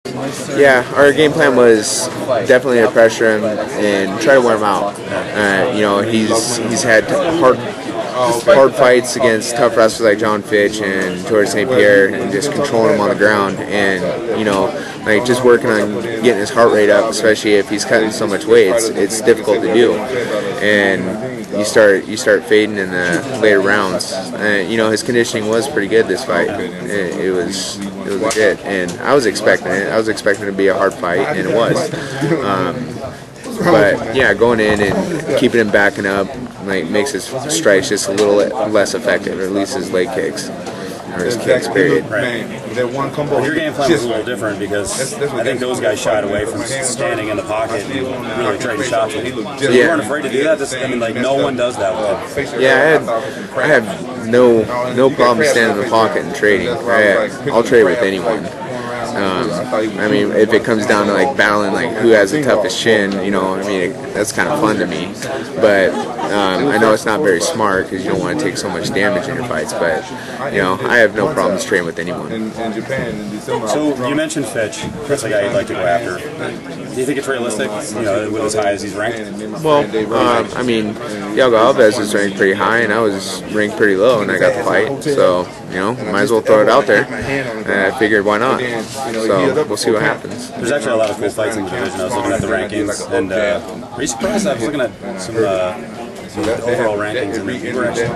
Yeah, our game plan was definitely to pressure him and try to wear him out. You know, he's had hard fights against tough wrestlers like Jon Fitch and George St. Pierre, and just controlling him on the ground. And you know, like just working on getting his heart rate up, especially if he's cutting so much weight, it's difficult to do. And you start fading in the later rounds. You know, his conditioning was pretty good this fight. It was legit, and I was expecting it. I was expecting it to be a hard fight, and it was. But yeah, going in and keeping him backing up like makes his strikes just a little less effective, or at least his leg kicks. Or his kicks, period. Right. Well, your game plan was a little different because I think those guys shied away from standing in the pocket and really trading shots with you. So you weren't afraid to do that? I mean, like, no one does that with him. Yeah, I have no problem standing in the pocket and trading. I'll trade with anyone. I mean, if it comes down to like battling like who has the toughest chin, you know, I mean, that's kind of fun to me. But I know it's not very smart because you don't want to take so much damage in your fights. But you know, I have no problems trading with anyone. So you mentioned Fitch. That's a guy you'd like to go after. Do you think it's realistic, you know, with as high as he's ranked? Well, I mean, Thiago Alves is ranked pretty high, and I was ranked pretty low, and I got the fight. So, you know, might as well throw it out there. And I figured, why not? So we'll see what happens. There's actually a lot of cool fights in the division. I was looking at the rankings, and are you surprised? I was looking at some overall rankings, and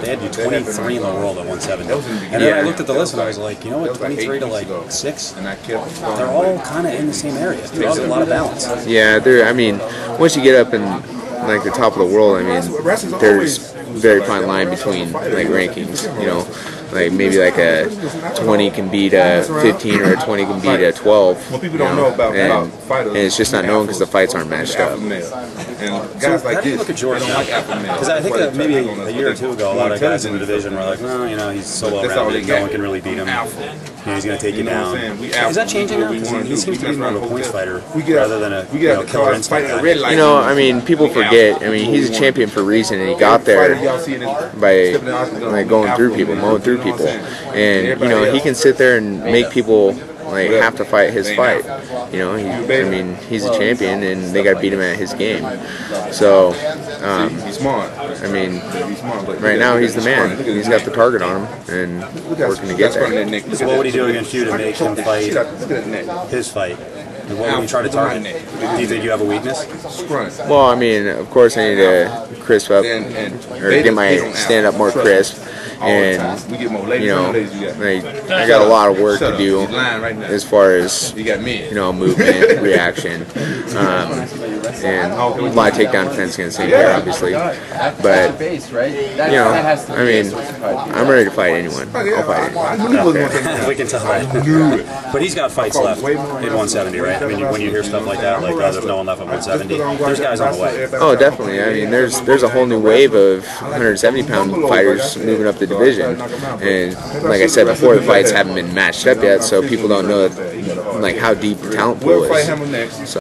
they had you 23 in the world at 170. And then I looked at the list, and I was like, you know what, 23 to like 6? They're all kind of in the same area. There's a lot of balance. Yeah, I mean, once you get up in like the top of the world, I mean, there's very fine line between like rankings, you know. Like maybe like a 20 can beat a 15 or a 20 can beat a 12, you know, and it's just not known because the fights aren't matched up. So how do you look at George now? Because I think that maybe a year or two ago, a lot of guys in the division were like, well, you know, he's so well-rounded, no one can really beat him. You know, he's going to take you down. Is that changing now? Because he seems to be more of a points fighter rather than a killer instinct guy. You know, I mean, people forget. I mean, he's a champion for a reason, and he got there by like going through people, mowing through people. And you know, he can sit there and make people like have to fight his fight. You know, I mean, he's a champion, and they got to beat him at his game. So, I mean, right now he's the man. He's got the target on him, and working to get there. So what would he do against you to make him fight his fight? And what would you try to target? Do you think you have a weakness? Well, I mean, of course I need to crisp up, or get my stand-up more crisp. And you know, I got a lot of work to do as far as, you know, movement, reaction, and a lot of takedown defense against St. Pierre, obviously. But you know, I mean, I'm ready to fight anyone. I'll fight anyone. We can tell that. But he's got fights left at 170, right? I mean, when you hear stuff like that, like, oh, there's no one left at 170, there's guys on the way. Oh, definitely. I mean, there's a whole new wave of 170-pound fighters moving up the division, and like I said before, the fights haven't been matched up yet, so people don't know like how deep the talent pool is. So